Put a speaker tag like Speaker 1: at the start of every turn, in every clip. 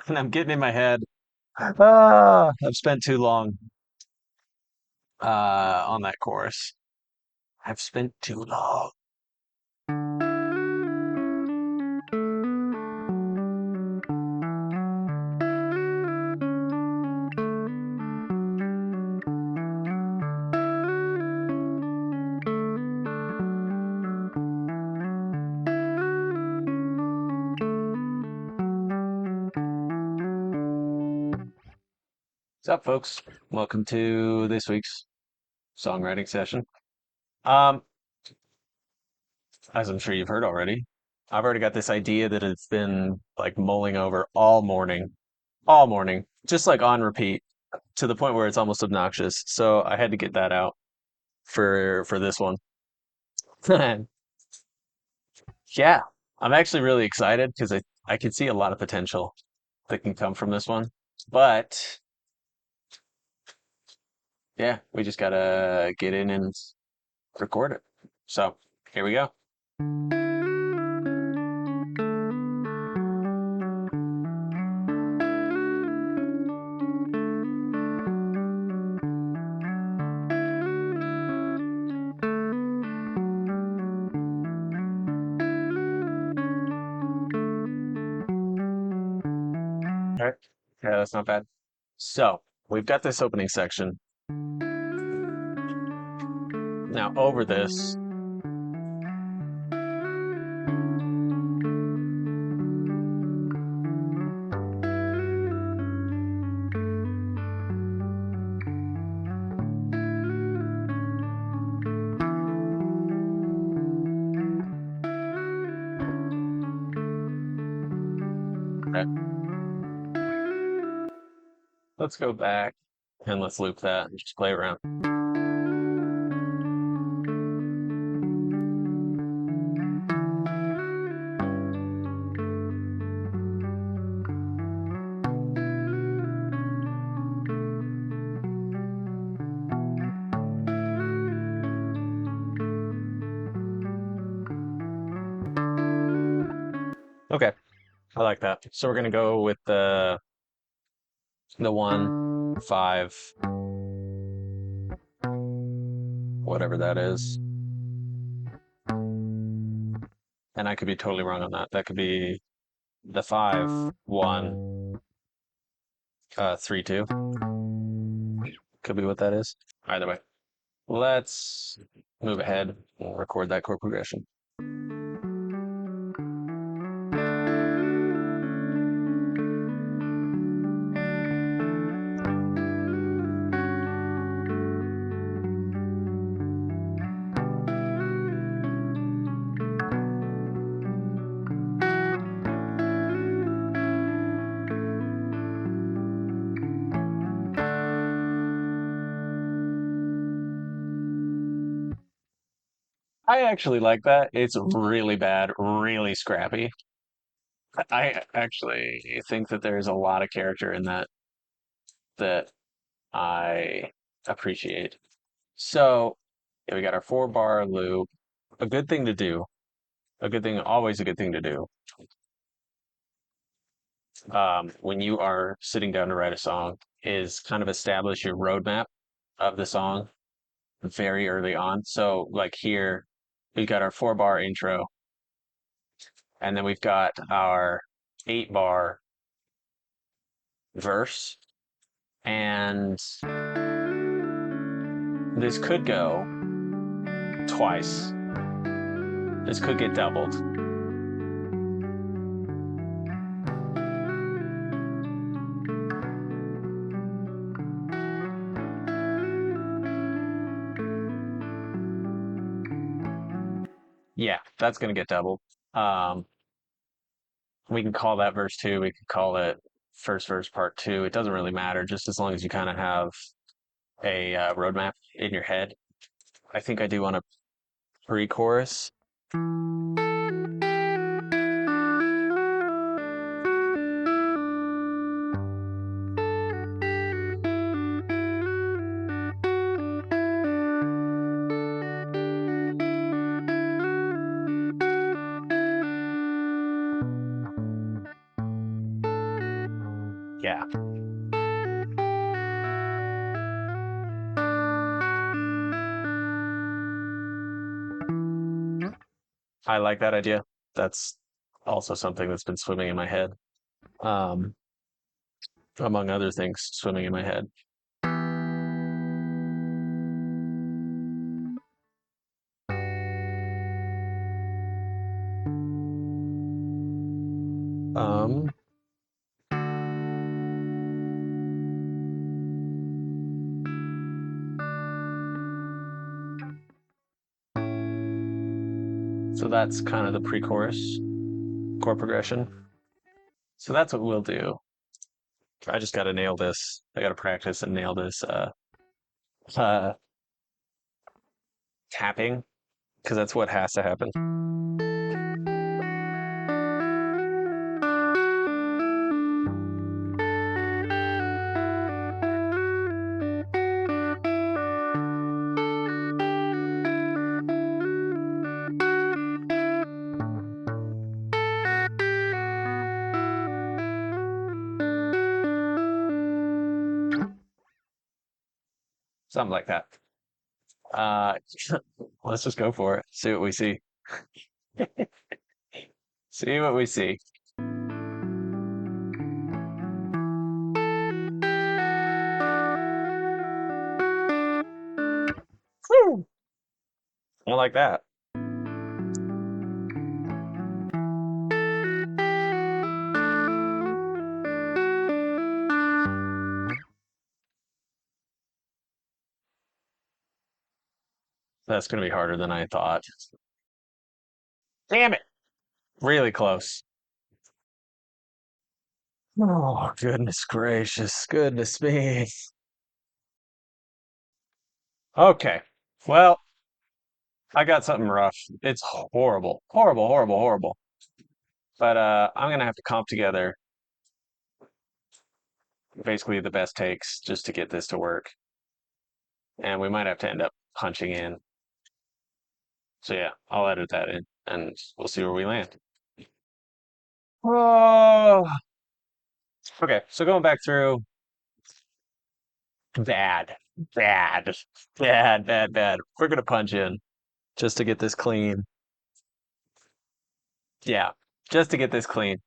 Speaker 1: and I'm getting in my head. I've spent too long on that chorus. I've spent too long. What's up, folks? Welcome to this week's songwriting session. Um, as I'm sure you've heard already, I've already got this idea that it's been like mulling over all morning, just like on repeat to the point where it's almost obnoxious. So I had to get that out for this one. Yeah, I'm actually really excited because I can see a lot of potential that can come from this one. But yeah, we just gotta get in and record it. So here we go. All right. Yeah, that's not bad. So we've got this opening section. Now over this, okay, let's go back and let's loop that and just play around. Okay, I like that. So we're gonna go with the 1, 5, whatever that is. And I could be totally wrong on that. That could be the 5, 1, 3, 2. Could be what that is. Either way, let's move ahead and record that chord progression. I actually like that. It's really bad, really scrappy. I actually think that there's a lot of character in that that I appreciate. So, yeah, we got our 4 bar loop. A good thing to do, a good thing, always a good thing to do, when you are sitting down to write a song is kind of establish your roadmap of the song very early on. So, like here, we've got our 4 bar intro, and then we've got our 8 bar verse. And this could go twice. This could get doubled. Yeah, that's going to get doubled. Um, we can call that verse 2. We could call it first verse part 2. It doesn't really matter, just as long as you kind of have a roadmap in your head. I think I do want a pre-chorus. Yeah, I like that idea. That's also something that's been swimming in my head. Um, among other things, swimming in my head. Um, so that's kind of the pre-chorus chord progression. So that's what we'll do. I just got to nail this. I got to practice and nail this uh, tapping because that's what has to happen. Something like that. Uh, let's just go for it. See what we see. See what we see. Woo! I like that. That's going to be harder than I thought. Damn it. Really close. Oh, goodness gracious. Goodness me. Okay. Well, I got something rough. It's horrible. Horrible, horrible, horrible. But I'm gonna have to comp together basically the best takes just to get this to work. And we might have to end up punching in. So yeah, I'll edit that in and we'll see where we land. Oh, okay. So going back through, bad, bad, bad, bad, bad. We're gonna punch in just to get this clean. Yeah, just to get this clean.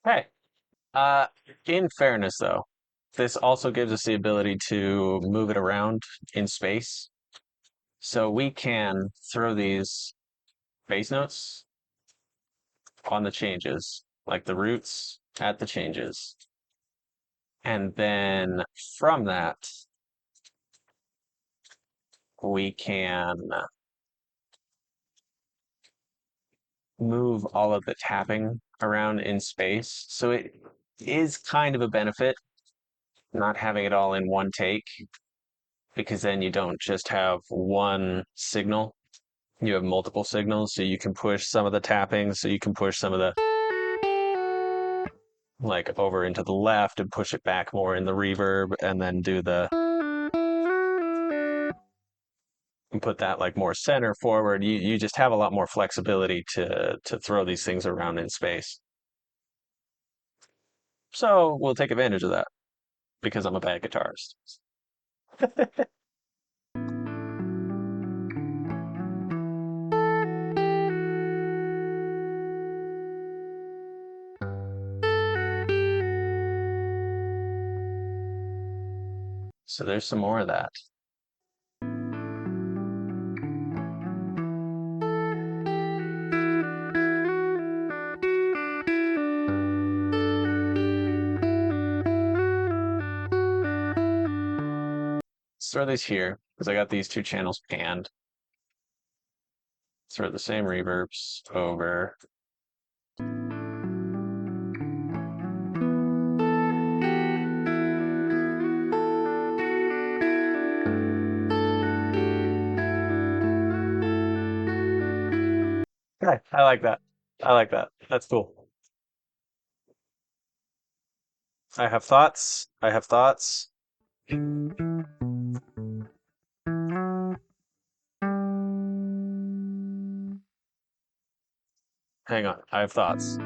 Speaker 1: Hey, uh, in fairness though, this also gives us the ability to move it around in space. So we can throw these bass notes on the changes, like the roots at the changes. And then from that, we can move all of the tapping around in space. So it is kind of a benefit not having it all in one take, because then you don't just have one signal. You have multiple signals, so you can push some of the tapping, so you can push some of the like over into the left and push it back more in the reverb and then do the and put that like more center forward. You just have a lot more flexibility to throw these things around in space. So we'll take advantage of that because I'm a bad guitarist. So there's some more of that. Let's throw these here because I got these two channels panned. Throw the same reverbs over. Okay, I like that. I like that. That's cool. I have thoughts. I have thoughts. Hang on. I have thoughts.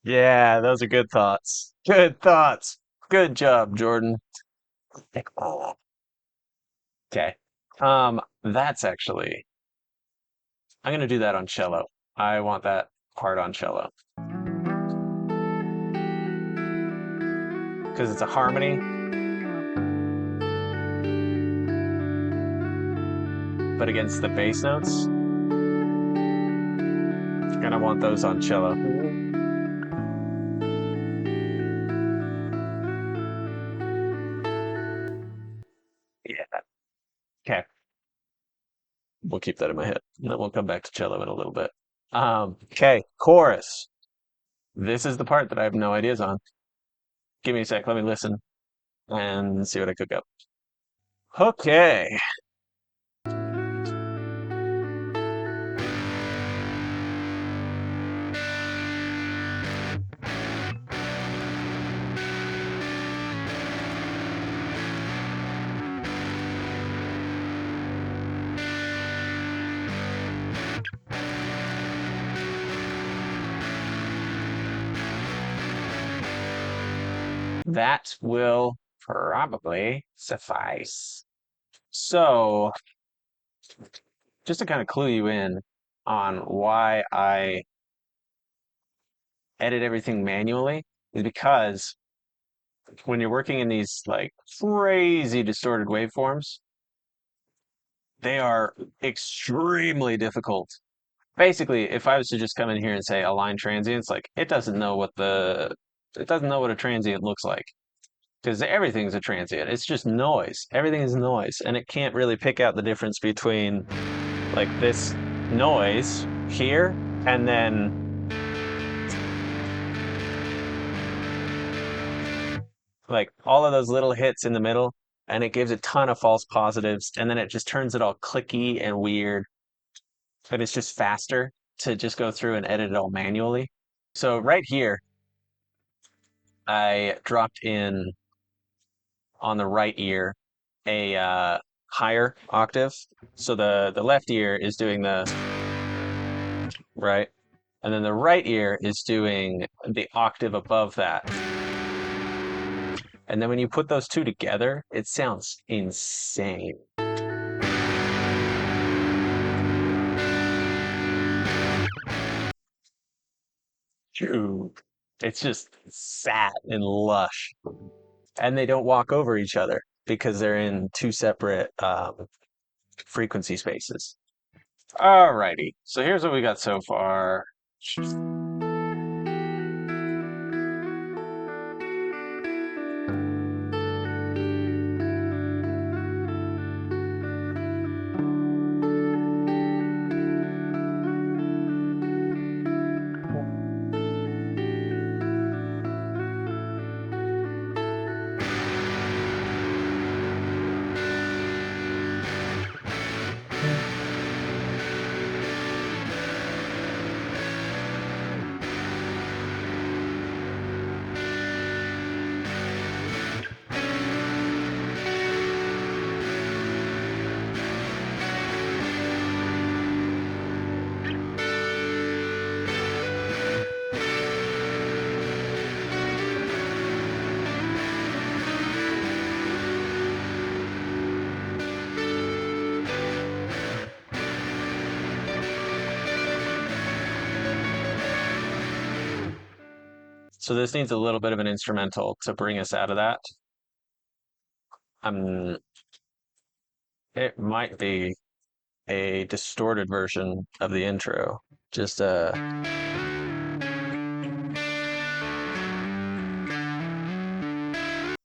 Speaker 1: Yeah, those are good thoughts. Good thoughts. Good job, Jordan. Okay. That's actually, I'm gonna do that on cello. I want that part on cello because it's a harmony, but against the bass notes, and I want those on cello. Yeah. Okay. We'll keep that in my head. And then we'll come back to cello in a little bit. Okay, chorus. This is the part that I have no ideas on. Give me a sec. Let me listen and see what I cook up. Okay. That will probably suffice. So, just to kind of clue you in on why I edit everything manually, is because when you're working in these like crazy distorted waveforms, they are extremely difficult. Basically, if I was to just come in here and say align transients, like it doesn't know what a transient looks like because everything's a transient. It's just noise. Everything is noise, and it can't really pick out the difference between like this noise here and then like all of those little hits in the middle, and it gives a ton of false positives, and then it just turns it all clicky and weird. But it's just faster to just go through and edit it all manually. So right here, I dropped in on the right ear a higher octave. So the left ear is doing the right, and then the right ear is doing the octave above that. And then when you put those two together, it sounds insane. Dude, it's just fat and lush. And they don't walk over each other because they're in two separate frequency spaces. Alrighty, so here's what we got so far. So this needs a little bit of an instrumental to bring us out of that. Um, it might be a distorted version of the intro. Just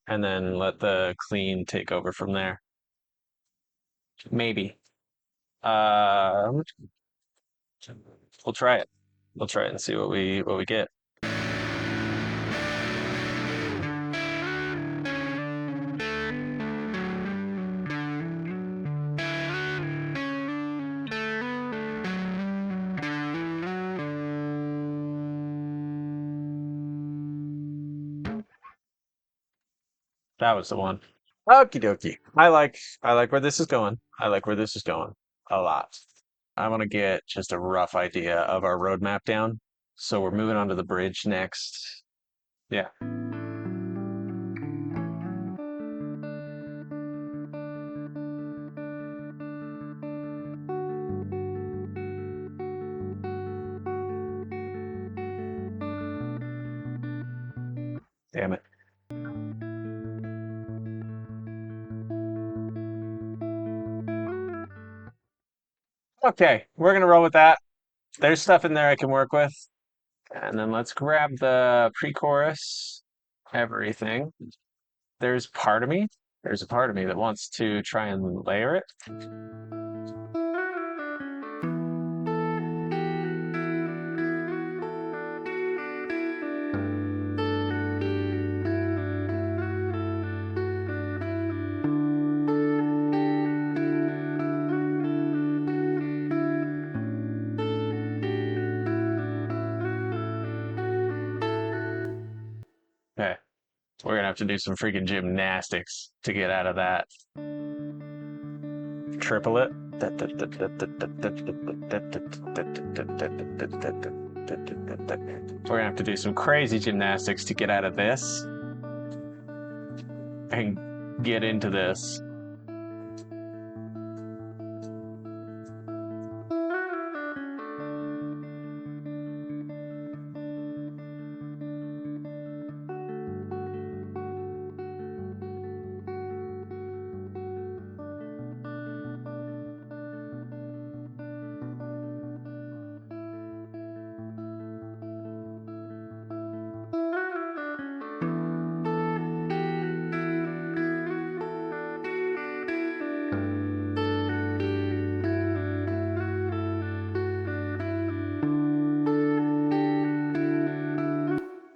Speaker 1: and then let the clean take over from there. Maybe. Um, we'll try it. We'll try it and see what we get. That was the one. Okie dokie. I like where this is going. I like where this is going a lot. I want to get just a rough idea of our roadmap down. So we're moving on to the bridge next. Yeah. Damn it. Okay, we're gonna roll with that. There's stuff in there I can work with. And then let's grab the pre-chorus, everything. There's part of me. There's a part of me that wants to try and layer it. Okay, we're gonna have to do some freaking gymnastics to get out of that. Triple it. We're gonna have to do some crazy gymnastics to get out of this and get into this.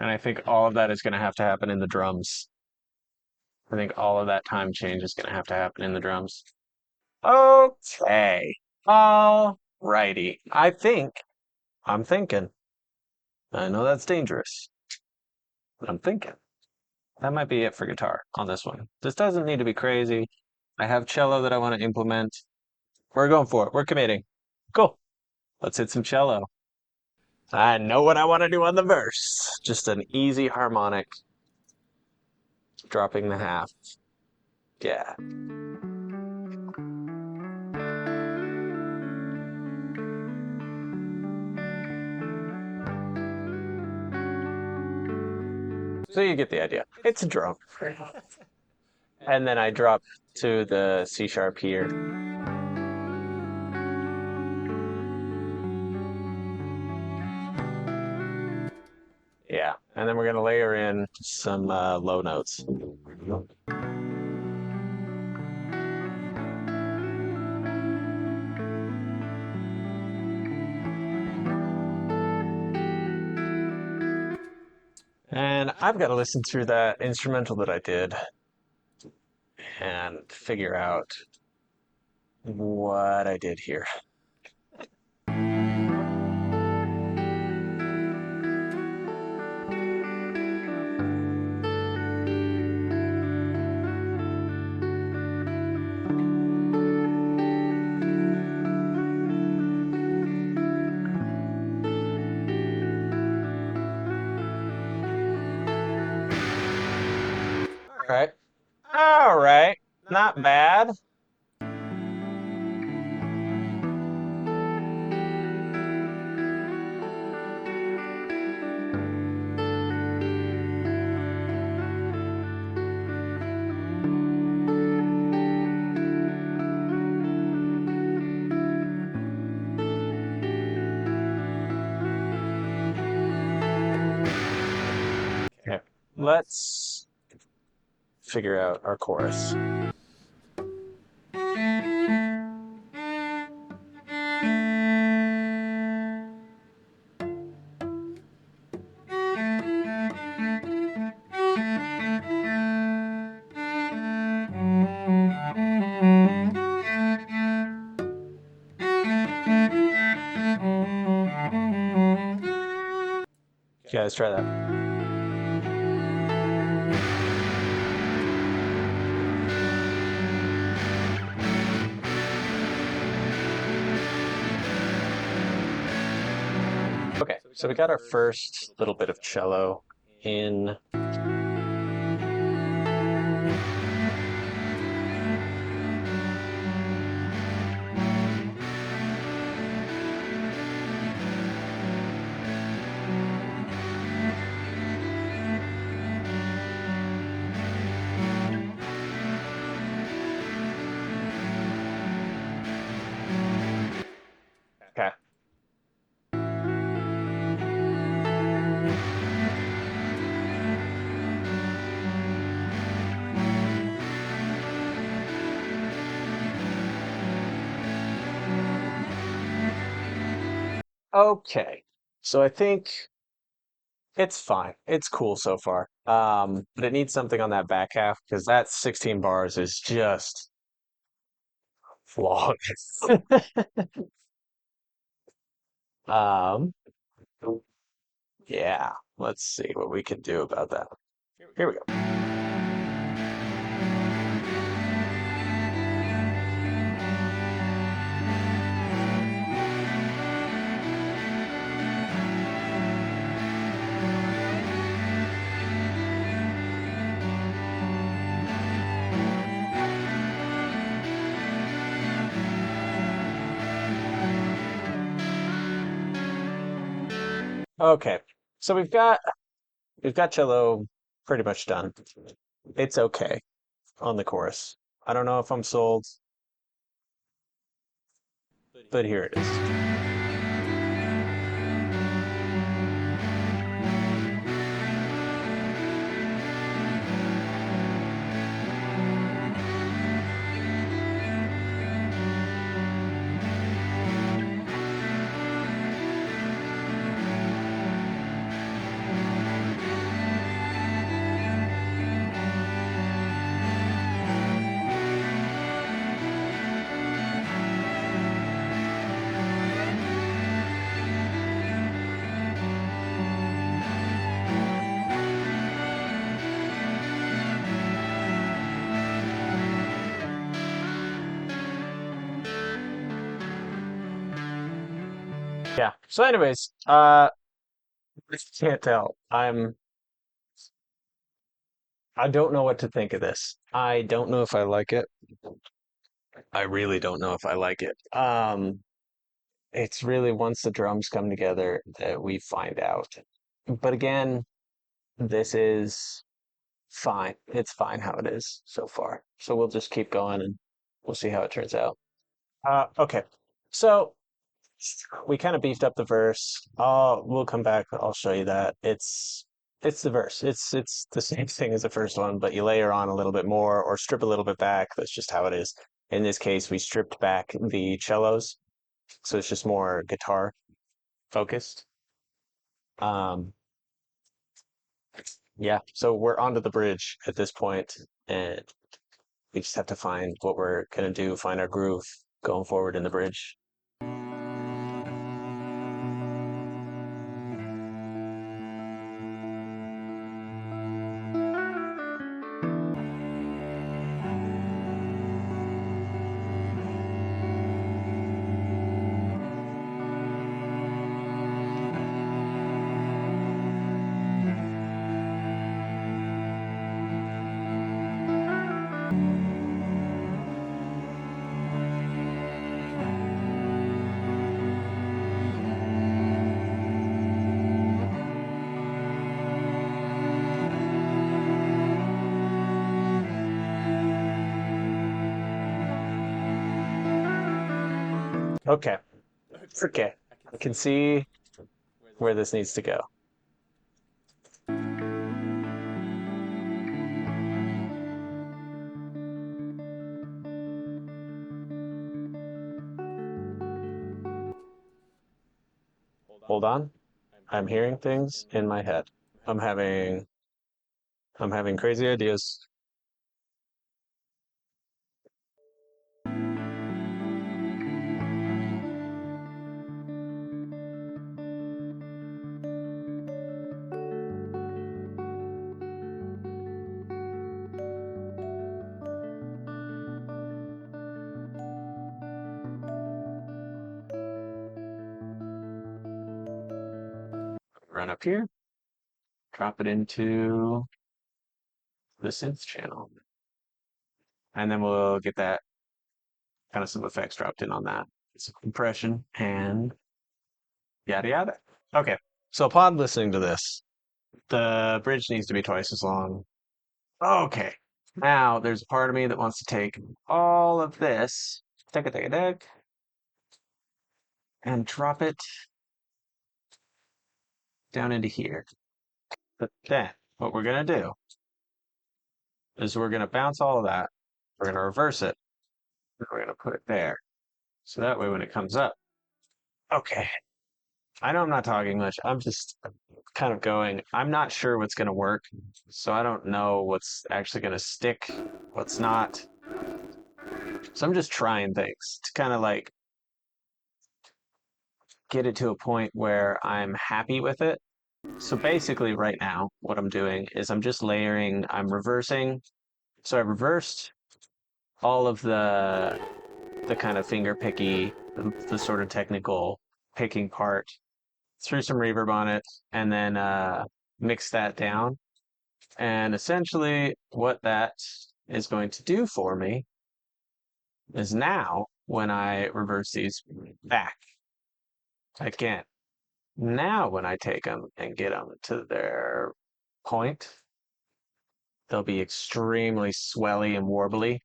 Speaker 1: And I think all of that is going to have to happen in the drums. I think all of that time change is going to have to happen in the drums. Okay. All righty. I'm thinking. I know that's dangerous, but I'm thinking. That might be it for guitar on this one. This doesn't need to be crazy. I have cello that I want to implement. We're going for it. We're committing. Cool. Let's hit some cello. I know what I want to do on the verse. Just an easy harmonic. Dropping the half. Yeah. So you get the idea. It's a drum. And then I drop to the C sharp here. Yeah. And then we're going to layer in some low notes. And I've got to listen through that instrumental that I did and figure out what I did here. All right. All right. Not bad. Okay. Let's figure out our chorus. Yeah, let's try that. Okay, so we got our first little bit of cello in. Okay. Okay. So I think it's fine. It's cool so far. But it needs something on that back half because that 16 bars is just flawless. Um, yeah, let's see what we can do about that. Here we go. Okay. So we've got cello pretty much done. It's okay on the chorus. I don't know if I'm sold, but here it is. Yeah. So anyways, I can't tell. I don't know what to think of this. I don't know if I like it. I really don't know if I like it. It's really once the drums come together that we find out. But again, this is fine. It's fine how it is so far. So we'll just keep going and we'll see how it turns out. Okay. So we kind of beefed up the verse. We'll come back. I'll show you that. It's the verse. It's the same thing as the first one, but you layer on a little bit more or strip a little bit back. That's just how it is. In this case, we stripped back the cellos, so it's just more guitar focused. Um, yeah, so we're onto the bridge at this point, and we just have to find what we're gonna do, find our groove going forward in the bridge. Okay, okay. I can see where this needs to go. Hold on. I'm hearing things in my head. I'm having I'm having crazy ideas. Run up here, drop it into the synth channel. And then we'll get that kind of some effects dropped in on that. Some compression and yada yada. Okay. So upon listening to this, the bridge needs to be twice as long. Okay. Now there's a part of me that wants to take all of this, deck, and drop it down into here. But then what we're gonna do is we're gonna bounce all of that. We're gonna reverse it. And we're gonna put it there. So that way when it comes up. Okay. I know I'm not talking much. I'm just kind of going. I'm not sure what's gonna work. So I don't know what's actually gonna stick, what's not. So I'm just trying things to kind of like get it to a point where I'm happy with it. So basically, right now, what I'm doing is I'm just layering, I'm reversing. So I reversed all of the kind of finger picky, the sort of technical picking part, threw some reverb on it, and then mixed that down. And essentially, what that is going to do for me is now when I reverse these back again, now when I take them and get them to their point, they'll be extremely swelly and warbly.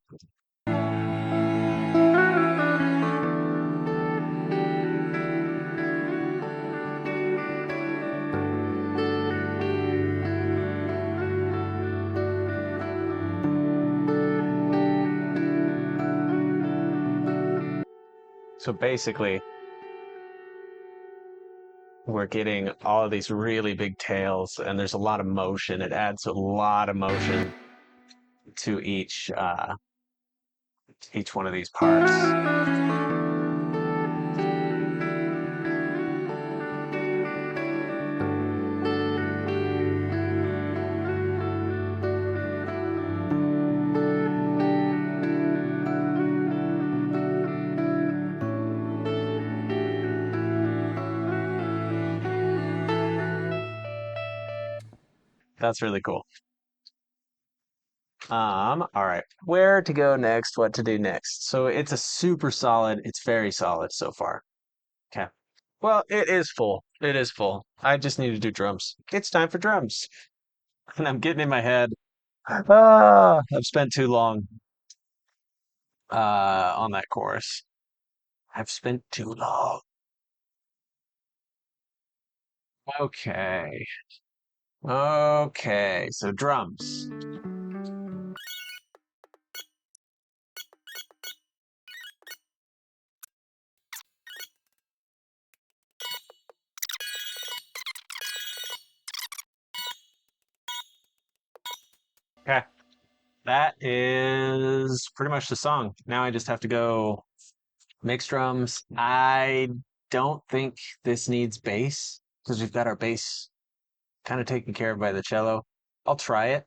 Speaker 1: So basically, we're getting all of these really big tails, and there's a lot of motion. It adds a lot of motion to each one of these parts. That's really cool. All right. Where to go next, what to do next. So it's a super solid, it's very solid so far. Okay. Well, it is full. It is full. I just need to do drums. It's time for drums. And I'm getting in my head. I've spent too long on that chorus. I've spent too long. Okay. Okay. So drums. Okay. That is pretty much the song. Now I just have to go mix drums. I don't think this needs bass because we've got our bass kind of taken care of by the cello. I'll try it.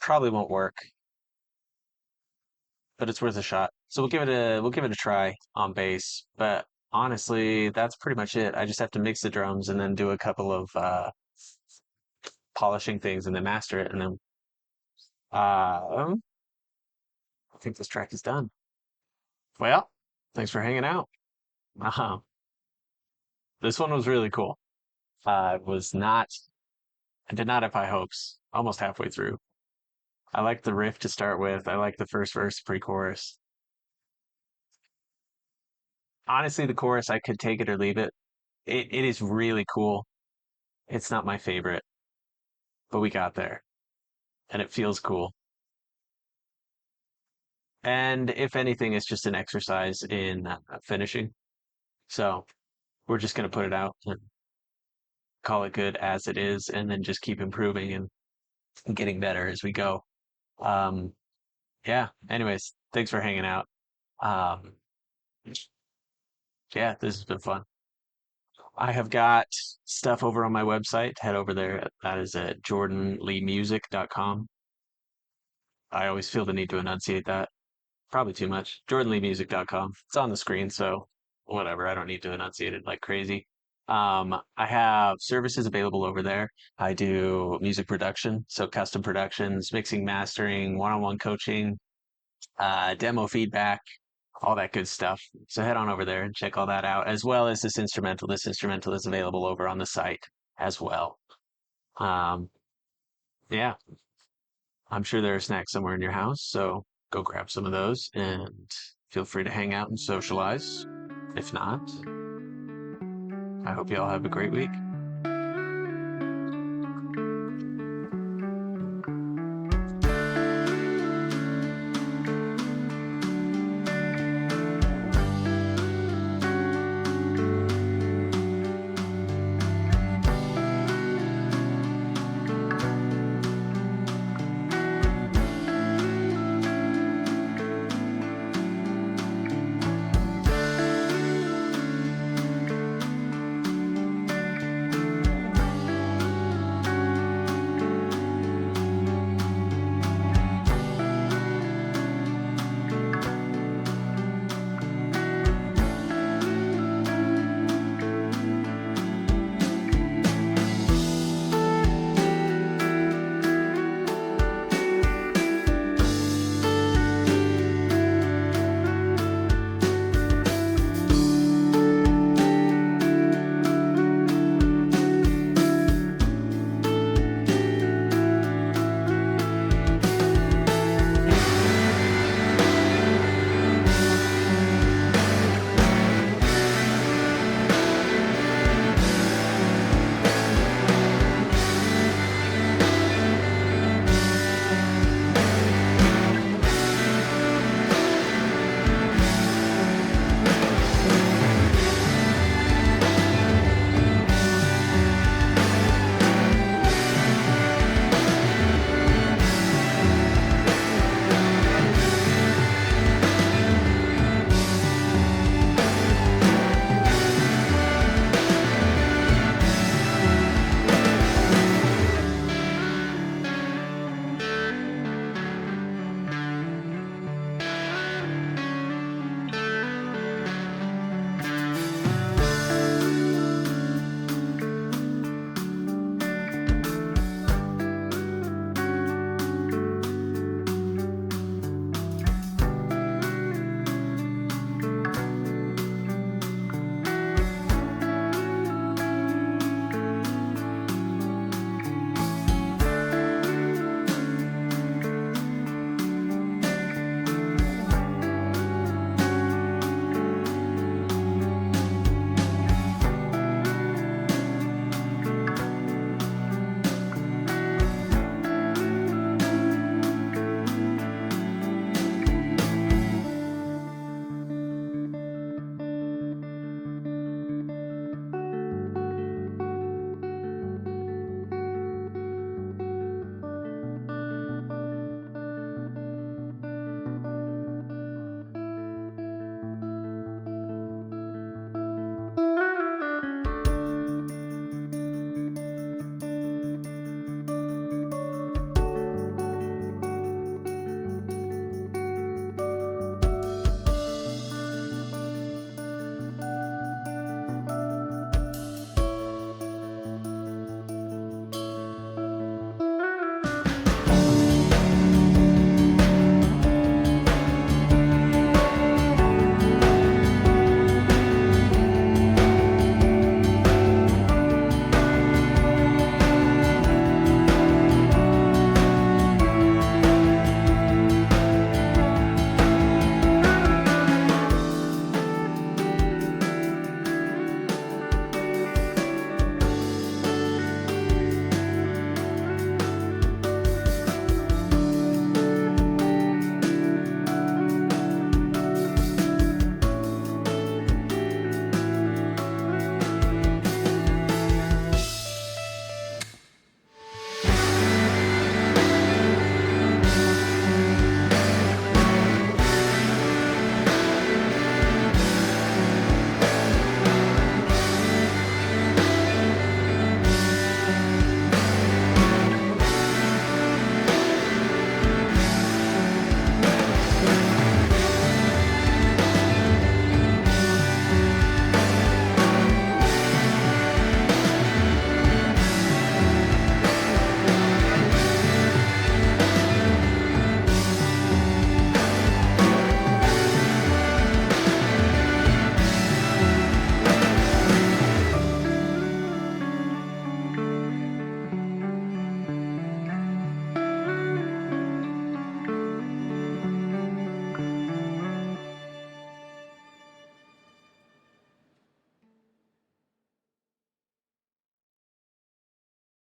Speaker 1: Probably won't work, but it's worth a shot. So we'll give it a try on bass. But honestly, that's pretty much it. I just have to mix the drums and then do a couple of polishing things and then master it, and then I think this track is done. Well, thanks for hanging out. Uh, this one was really cool. Was not I did not have high hopes. Almost halfway through. I like the riff to start with. I like the first verse, pre-chorus. Honestly, the chorus, I could take it or leave it. It is really cool. It's not my favorite, but we got there, and it feels cool. And if anything, it's just an exercise in finishing. So we're just going to put it out and call it good as it is, and then just keep improving and getting better as we go. Um, yeah. Anyways, thanks for hanging out. Um, yeah, this has been fun. I have got stuff over on my website. Head over there. That is at jordanleemusic.com. I always feel the need to enunciate that. Probably too much. jordanleemusic.com. It's on the screen, so whatever. I don't need to enunciate it like crazy. I have services available over there. I do music production, so custom productions, mixing, mastering, one-on-one coaching, demo feedback, all that good stuff. So head on over there and check all that out, as well as this instrumental. This instrumental is available over on the site as well. Um, yeah, I'm sure there are snacks somewhere in your house, so go grab some of those and feel free to hang out and socialize. If not, I hope you all have a great week.